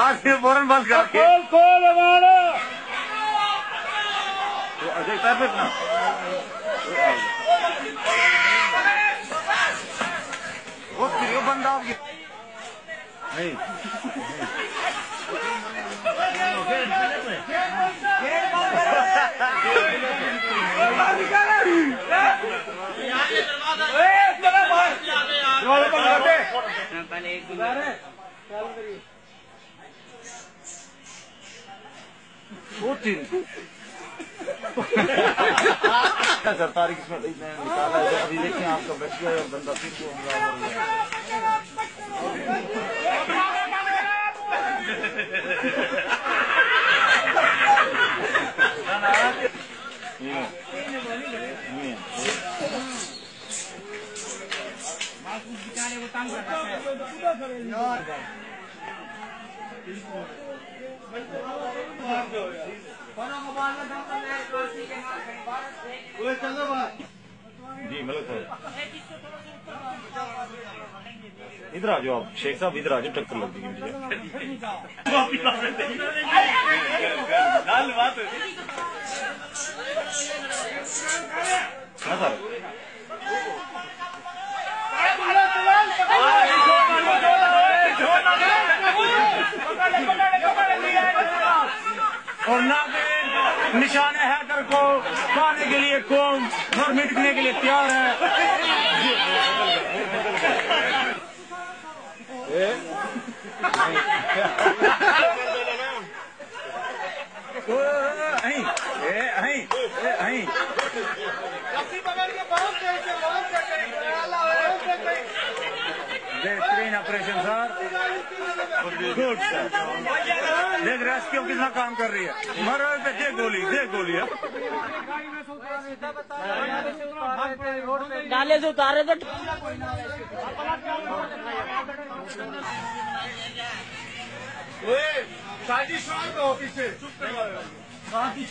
आज से फौरन बंद करके देखता है फिर ना वो फिर बंदा आपकी नहीं सर तारीख इसमें निकाला है अभी देखिए आपका बच गया और बंदा फिर को जी मतलब इधर आ जाओ आप शेख साहब इधर आ जाओ टक्कर लग जाएगी हाँ सर और ना निशान हैदर को पाने के लिए कौम घर मिटने के लिए तैयार है। बेहतरीन ऑपरेशन सर, गुड सर। देख रेस्क्यू कितना काम कर रही है। मरो पे दे गोली है। डाले से उतारे थे शादी